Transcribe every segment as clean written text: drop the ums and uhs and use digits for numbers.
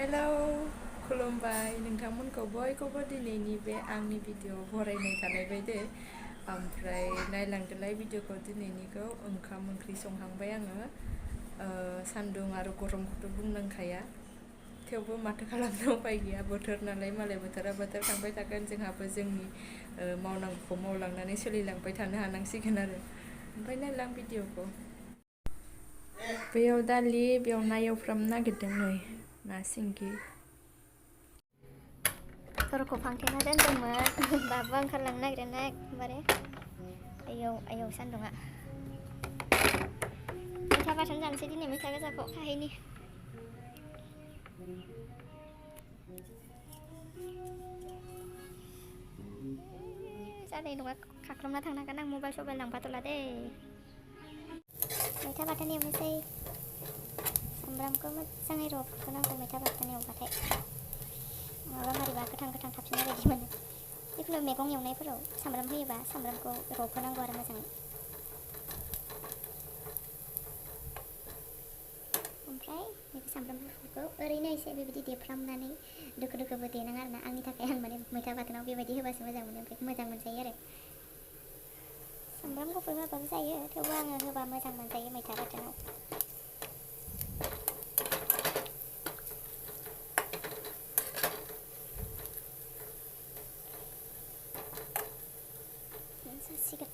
hello खुलुमबाय नोंथांमोनखौ बयखौबो दिनैनि बे आंनि भिडिअ बरायनाय थानाय बायदि ओमफ्राय नायलांदोलाय भिडिअखौ दिनैनिखौ ओंखाम ओंख्रि संहांबाय आङो सान्दुं आरो गरमखौथ' बुंनांखाया थेवबो माथो खालामनो उपाय गैया बोथोर नालाय मालाय बोथोरा बोथोर थांबाय थागोन जोंहाबो जोंनि मावनांगौखौ मावलांनानै सोलिलांबाय थानो हानांसिगोन आरो ओमफ्राय नायलां भिडिअखौ बेयाव दालि बेयाव ना एवफ्रामनो नागिरदों नै ना सिंगि सरखौ फांथेना दोनदोंमोन बाबुआ ओंखारलांनो नागिरदोंना एकदबारे आयौ सान्दुङा मैथा बाथोन जानोसै दिनै मैथा गोजाखौ खाहैनि जानाय नङा खाख्रमना थांनांगोन आं मबाइल सबाइल लांफाथ'ला दे मैथा बाथोन एवनोसै सामब्रामखौ मोजाङै रबहोनांगौ मैथा बाथोन एवबाथाय माबा मारैबा गोथां थाबसिननाय बायदि मोनो जिखुनु मैगं एवनायफोराव सामब्राम होयोबा सामब्रामखौ रबहोनांगौ आरो मोजाङै ओमफ्राय नैबे सामब्राम गुफुरखौ ओरैनो एसे बेबायदि देफ्रामनानै दोखो दोखोबो देनाङा आरोना आंनि थाखाय आं माने मैथा बाथोनाव बेबायदि होबासो मोजां मोनो ओमफ्राय मोजां मोनजायो आरो सामब्राम गुफुर होबाबो जायो थेवबो आङो होबा मोजां मोनजायो मैथा बाथोनाव जासिगोन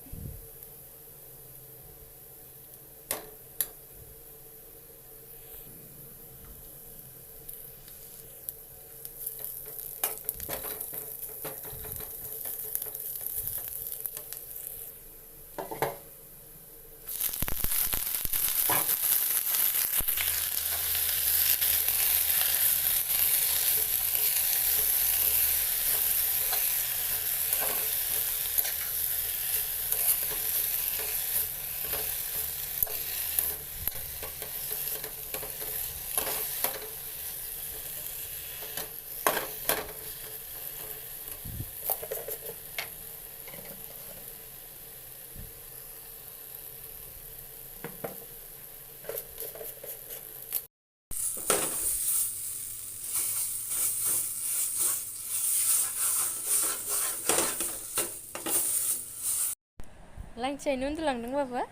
लांथियायैनो उन्दुलांदों बाबा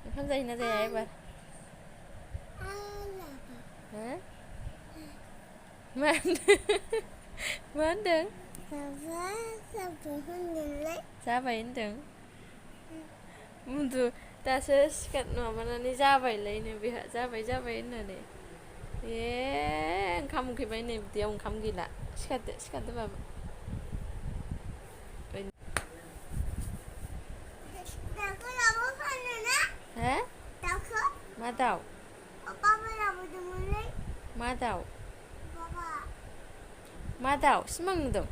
ओंखाम जायोना जाया एबार मा होनदों जाबाय होनदों उन्दु दासो माबानानै जाबायलायनो बेहा जाबाय होननानै ओंखाम उखैबाय नै बिदियाव ओंखाम गैला सिखारदो बाबा मा दाउ मा दाउ सिमां नुदों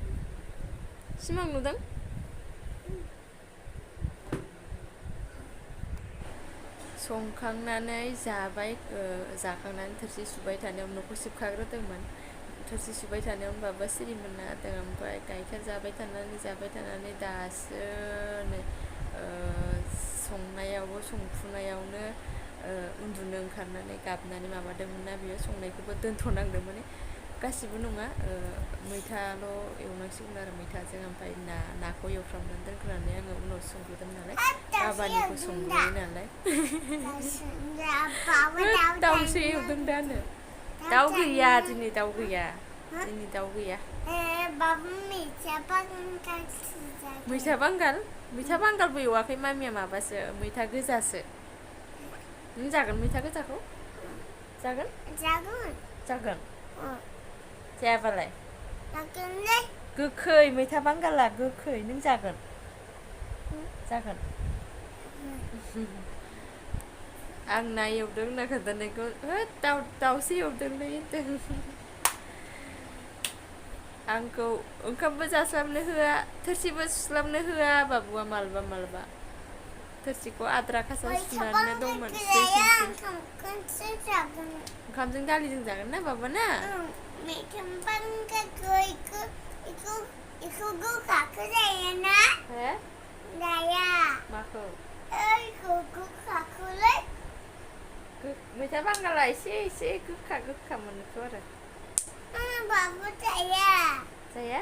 संखांनानै जाबाय जाखांनानै थोरसि सुबाय थानायाव न'खौ सिबखाग्रोदोंमोन थोरसि सुबाय थानायाव बाबा सिरि मोनना होदों ओमफ्राय गाइखेर जाबाय थानानै दासो नै संफुनायावनो उन्दुनो ओंखारनानै गाबनानै माबादोंमोन ना बियो संनायखौबो दोनथ'नांदों माने गासिबो नङा मैथाल' एवनांसिगोन आरो मैथाजों ओमफ्राय नाखौ एवफ्रामनानै दोनग्रोनानै आङो उनाव संग्रोदों नालाय बाबानिखौ संग्रोयो नालाय दाउसो एवदों दानो दाउ गैया दिनै दाउ गैया मैथा बांगालबो एवाखै मामिया माबासो मैथा गोजासो नों जागोन मैथा गोजाखौ जागोन जायाबालाय गोखै मैथा बांगाला गोखै नों जागोन आं ना एवदों होनना खोन्थानायखौ दाउसो एवदोंलै होनदों आंखौ ओंखामबो जास्लाबनो होआ थोरसिबो सुस्लाबनो होआ बाबुआ मालाबा थोरसिखौ आद्रा खासा सुनानै दंमोन ओंखामजों दालिजों जागोन ना बाबा ना माखौ मैथा बांगाला एसे गोखा मोनोथ' आरो बाबु जाया जाया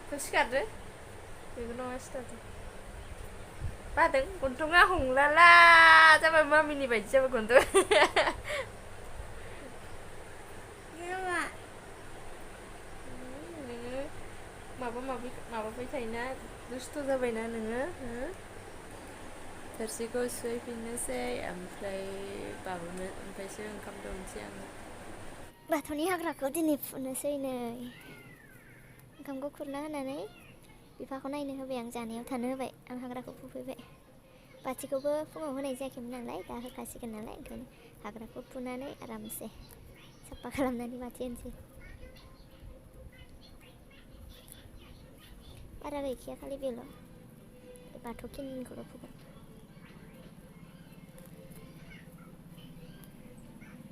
थ' सिखारदो बेबो नङा सिखारदो बादों गन्थङा हंलाला जाबाय मामिनि बायदि जाबाय गन्थं नोङो माबा माबाबाय थायोना दुस्थ' जाबायना नोङो थोरसिखौ सुहैफिननोसै ओमफ्राय बाबुनो ओमफ्रायसो ओंखाम दौनोसै आङो बाथौनि हाग्राखौ दिनै फुनोसै नै ओंखामखौ खुरना होनानै बिफाखौ नायनो होबाय आं जानायाव थानो होबाय आं हाग्राखौ फुफैबाय बाथिखौबो फुङाव होनाय जायाखैमोन नालाय दा होखासिगोन नालाय ओंखायनो हाग्राखौ फुनानै आरामसे साफा खालामनानै बाथि होनोसै बारा गैखाया खालि बेल' बाथौ खिनिखौल' फुगोन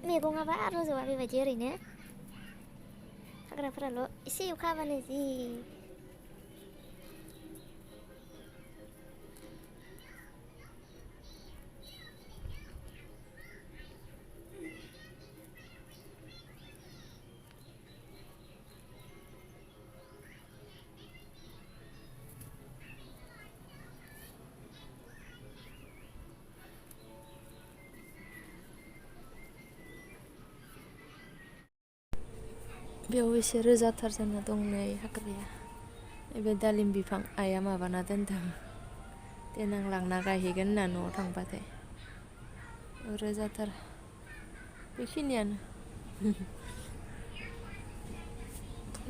मैगङाबा रज'आ बेबायदि ओरैनो हाग्राफोराल' एसे अखा हाबानो जि बेयाव एसे रोजाथार जाना दं नै हाग्राया बे दालिम बिफां आइया माबाना दोनदों देनां लांना गायहैगोन होनना न'आव थांबाथाय रोजाथार बेखिनियानो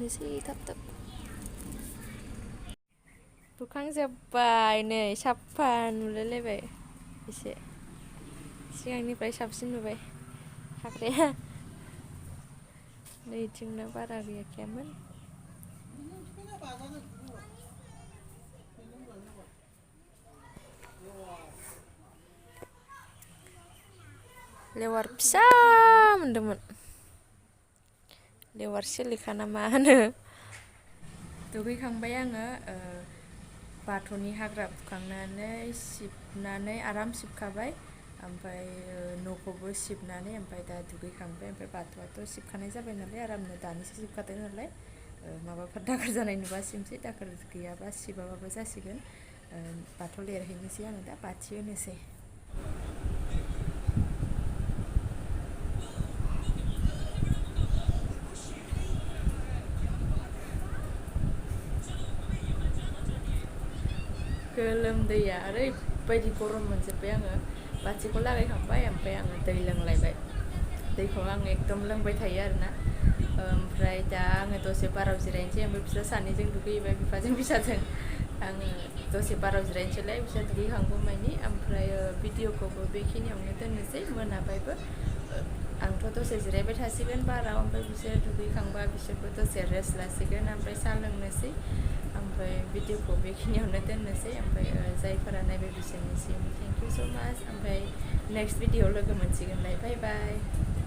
एसे थाब बुखांजोब्बाय नै साफा नुलायलायबाय एसे सिगांनिफ्राय साबसिन नुबाय हाग्राया नैथिंना बारा गैयाखैमोन लेवार फिसा मोनदोंमोन लेवार सिलिखा ना मा होनो दुगैखांबाय आङो बाथौनि हाग्रा फुखांनानै सिबनानै आराम सिबखाबाय ओमफ्राय न'खौबो सिबनानै ओमफ्राय दा दुगैखांबाय ओमफ्राय बाथौआथ' सिबखानाय जाबाय नालाय आरामनो दानिसो सिबखादों नालाय माबाफोर दाखोर जानाय नुबा सिबसै दाखोर गैयाबा सिबाबाबो जासिगोन बाथौ लिरहैनोसै आङो दा बाथि होनोसै गोलोमदैया ओरैबायदि गरम मोनजोब्बाय आङो बाथिखौ लागायखांबाय ओमफ्राय आङो दै लोंलायबाय दैखौ आं एकदम लोंबाय थायो आरोना ओमफ्राय दा आङो दसे बाराव जिरायनोसै ओमफ्राय बिसोर सानैजों दुगैहैबाय बिफाजों फिसाजों आङो दसे बाराव जिरायनोसैलाय बिसोर दुगैखांगौमानि ओमफ्राय भिडिअखौबो बेखिनियावनो दोननोसै मोनाबायबो आंथ' दसे जिरायबाय थासिगोन बाराव ओमफ्राय बिसोर दुगैखांबा बिसोरबो दसे रेस्ट लासिगोन ओमफ्राय साहा लोंनोसै ओमफ्राय भिडिअखौ बेखिनियावनो दोननोसै ओमफ्राय जायफोरा नायबाय बिसोरनिसिम थेंक इउ स' माच ओमफ्राय नेक्स्ट भिडिअआव लोगो मोनसिगोनलाय बाय बाय